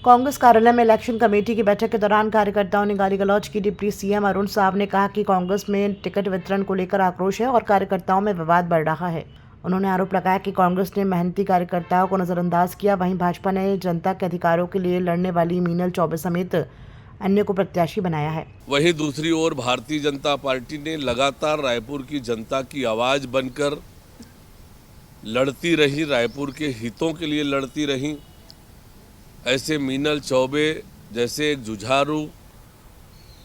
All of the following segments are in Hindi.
कांग्रेस कार्यालय में इलेक्शन कमेटी की बैठक के दौरान कार्यकर्ताओं ने गाली गलौज की। डिप्टी सीएम अरुण साव ने कहा कि कांग्रेस में टिकट वितरण को लेकर आक्रोश है और कार्यकर्ताओं में विवाद बढ़ रहा है। उन्होंने आरोप लगाया कि कांग्रेस ने मेहनती कार्यकर्ताओं को नजरअंदाज किया, वहीं भाजपा ने जनता के अधिकारों के लिए लड़ने वाली मीनल चौबे समेत अन्य को प्रत्याशी बनाया है। वहीं दूसरी ओर भारतीय जनता पार्टी ने लगातार रायपुर की जनता की आवाज बनकर लड़ती रही, रायपुर के हितों के लिए लड़ती रही। ऐसे मीनल चौबे जैसे एक जुझारू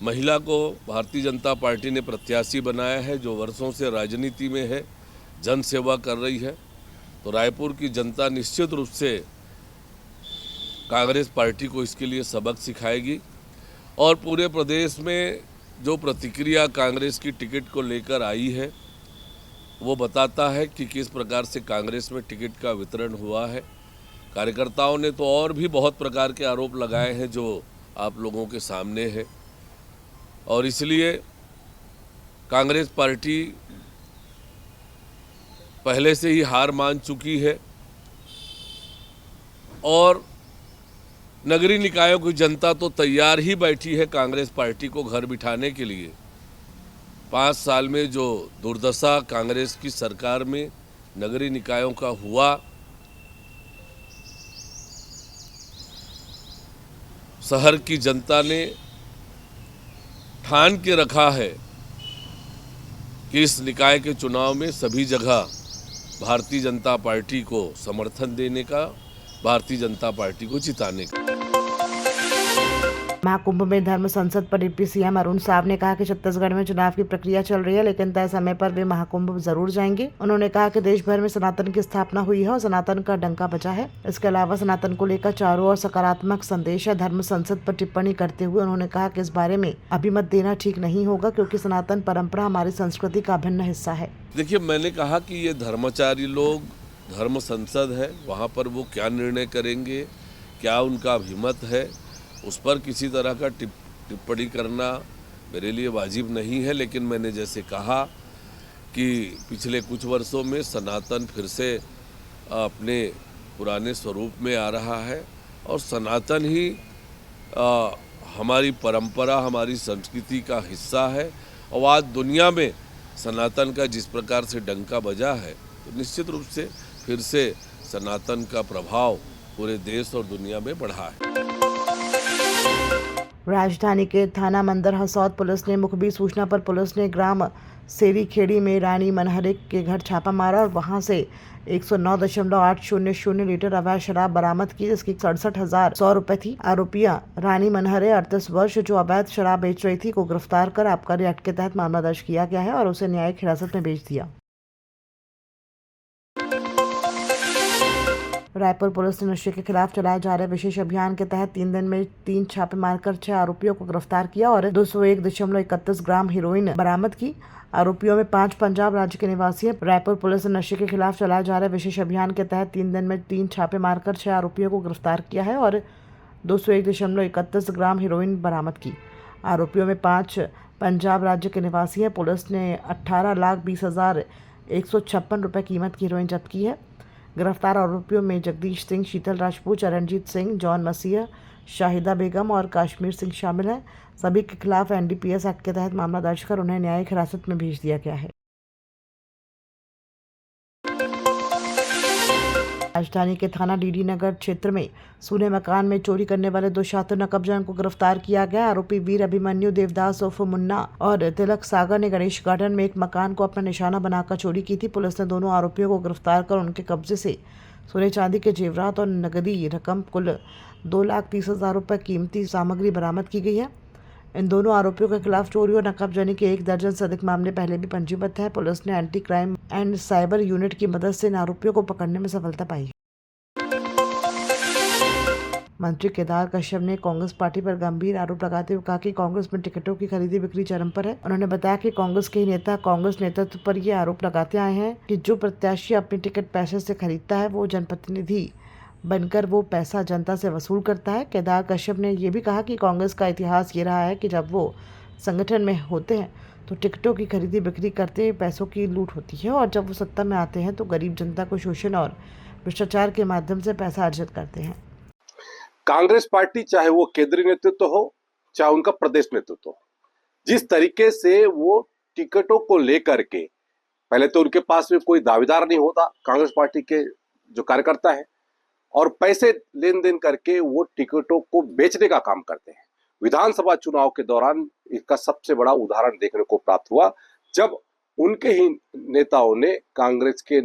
महिला को भारतीय जनता पार्टी ने प्रत्याशी बनाया है, जो वर्षों से राजनीति में है, जन सेवा कर रही है। तो रायपुर की जनता निश्चित रूप से कांग्रेस पार्टी को इसके लिए सबक सिखाएगी और पूरे प्रदेश में जो प्रतिक्रिया कांग्रेस की टिकट को लेकर आई है वो बताता है कि किस प्रकार से कांग्रेस में टिकट का वितरण हुआ है। कार्यकर्ताओं ने तो और भी बहुत प्रकार के आरोप लगाए हैं जो आप लोगों के सामने है, और इसलिए कांग्रेस पार्टी पहले से ही हार मान चुकी है और नगरीय निकायों की जनता तो तैयार ही बैठी है कांग्रेस पार्टी को घर बिठाने के लिए। 5 साल में जो दुर्दशा कांग्रेस की सरकार में नगरीय निकायों का हुआ, शहर की जनता ने ठान के रखा है कि इस निकाय के चुनाव में सभी जगह भारतीय जनता पार्टी को समर्थन देने का, भारतीय जनता पार्टी को जिताने का। महाकुंभ में धर्म संसद पर डिप्टी सीएम अरुण साव ने कहा कि छत्तीसगढ़ में चुनाव की प्रक्रिया चल रही है, लेकिन तय समय पर वे महाकुंभ जरूर जाएंगे। उन्होंने कहा कि देश भर में सनातन की स्थापना हुई है और सनातन का डंका बजा है। इसके अलावा सनातन को लेकर चारों ओर सकारात्मक संदेश है। धर्म संसद पर टिप्पणी करते हुए उन्होंने कहा कि इस बारे में अभी मत देना ठीक नहीं होगा, क्योंकि सनातन परंपरा हमारी संस्कृति का अभिन्न हिस्सा है। देखिए, मैंने कहा कि ये धर्माचारी लोग, धर्म संसद है, वहाँ पर वो क्या निर्णय करेंगे, क्या उनका अभिमत है, उस पर किसी तरह का टिप्पणी करना मेरे लिए वाजिब नहीं है। लेकिन मैंने जैसे कहा कि पिछले कुछ वर्षों में सनातन फिर से अपने पुराने स्वरूप में आ रहा है और सनातन ही हमारी परंपरा, हमारी संस्कृति का हिस्सा है। और आज दुनिया में सनातन का जिस प्रकार से डंका बजा है, तो निश्चित रूप से फिर से सनातन का प्रभाव पूरे देश और दुनिया में बढ़ा है। राजधानी के थाना मंदिर हसौद पुलिस ने मुखबिर सूचना पर पुलिस ने ग्राम सेरीखेड़ी में रानी मनहरे के घर छापा मारा और वहां से 109.800 लीटर अवैध शराब बरामद की, जिसकी 67,100 रुपए थी। आरोपियां रानी मनहरे 38 वर्ष जो अवैध शराब बेच रही थी को गिरफ्तार कर आबकारी एक्ट के तहत मामला दर्ज किया गया है और उसे न्यायिक हिरासत में भेज दिया। रायपुर पुलिस ने नशे के खिलाफ चलाए जा रहे विशेष अभियान के तहत 3 दिन में 3 छापे मारकर 6 आरोपियों को गिरफ्तार किया और 201.31 ग्राम हेरोइन बरामद की। आरोपियों में 5 पंजाब राज्य के निवासी हैं। रायपुर पुलिस ने नशे के खिलाफ चलाए जा रहे विशेष अभियान के तहत 3 दिन में 3 छापे मारकर 6 आरोपियों को गिरफ्तार किया है और 201.31 ग्राम हेरोइन बरामद की। आरोपियों में 5 पंजाब राज्य के निवासी हैं। पुलिस ने 18,20,156 रुपए कीमत की हेरोइन जब्त की है। गिरफ्तार आरोपियों में जगदीश सिंह, शीतल राजपूत, चरणजीत सिंह, जॉन मसीह, शाहिदा बेगम और काश्मीर सिंह शामिल हैं। सभी के खिलाफ एनडीपीएस एक्ट के तहत मामला दर्ज कर उन्हें न्यायिक हिरासत में भेज दिया गया है। राजधानी के थाना डीडी नगर क्षेत्र में सूने मकान में चोरी करने वाले 2 शातिर नकबजन को गिरफ्तार किया गया। आरोपी वीर अभिमन्यु देवदास उर्फ मुन्ना और तिलक सागर ने गणेश गार्डन में एक मकान को अपना निशाना बनाकर चोरी की थी। पुलिस ने दोनों आरोपियों को गिरफ्तार कर उनके कब्जे से सोने चांदी के जेवरात और नकदी रकम कुल 2,30,000 रुपये कीमती सामग्री बरामद की गई है। इन दोनों आरोपियों के खिलाफ चोरी और नकबजनी के 1 दर्जन से अधिक मामले पहले भी पंजीबद्ध है। पुलिस ने anti crime and cyber unit की मदद से इन आरोपियों को पकड़ने में सफलता पाई है। मंत्री केदार कश्यप ने कांग्रेस पार्टी पर गंभीर आरोप लगाते हुए कहा कि कांग्रेस में टिकटों की खरीदी बिक्री चरम पर है। उन्होंने बताया कि कांग्रेस के ही नेता कांग्रेस नेतृत्व पर ये आरोप लगाते आए हैं कि जो प्रत्याशी अपनी टिकट पैसे से खरीदता है वो जनप्रतिनिधि बनकर वो पैसा जनता से वसूल करता है। केदार कश्यप ने यह भी कहा कि कांग्रेस का इतिहास ये रहा है कि जब वो संगठन में होते हैं तो टिकटों की खरीदी बिक्री करते हुए पैसों की लूट होती है और जब वो सत्ता में आते हैं तो गरीब जनता को शोषण और भ्रष्टाचार के माध्यम से पैसा अर्जित करते हैं। कांग्रेस पार्टी, चाहे वो केंद्रीय नेतृत्व हो चाहे उनका प्रदेश नेतृत्व हो, जिस तरीके से वो टिकटों को लेकर के, पहले तो उनके पास में कोई दावेदार नहीं होता कांग्रेस पार्टी के जो कार्यकर्ता है, और पैसे लेन देन करके वो टिकटों को बेचने का काम करते हैं। विधानसभा चुनाव के दौरान इसका सबसे बड़ा उदाहरण देखने को प्राप्त हुआ, जब उनके ही नेताओं ने कांग्रेस के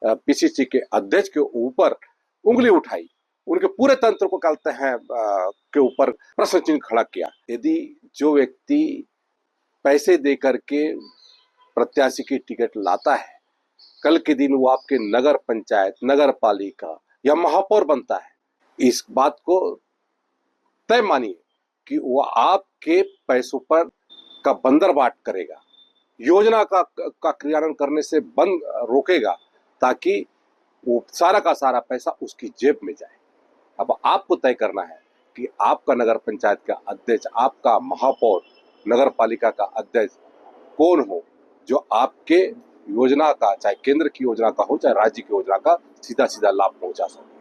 पीसीसी के अध्यक्ष के ऊपर उंगली उठाई, उनके पूरे तंत्र को कहते हैं के ऊपर प्रश्न चिन्ह खड़ा किया। यदि जो व्यक्ति पैसे दे करके प्रत्याशी की टिकट लाता है, कल के दिन वो आपके नगर पंचायत, नगर पालिका या महापौर बनता है, इस बात को तय मानिए कि वो आपके पैसों पर का बंदरबाट करेगा, योजना का क्रियान्वयन करने से बंद रोकेगा, ताकि वो सारा का सारा पैसा उसकी जेब में जाए। अब आपको तय करना है कि आपका नगर पंचायत का अध्यक्ष, आपका महापौर, नगर पालिका का अध्यक्ष कौन हो, जो आपके योजना का, चाहे केंद्र की योजना का हो चाहे राज्य की योजना का, सीधा सीधा लाभ पहुंचा सके।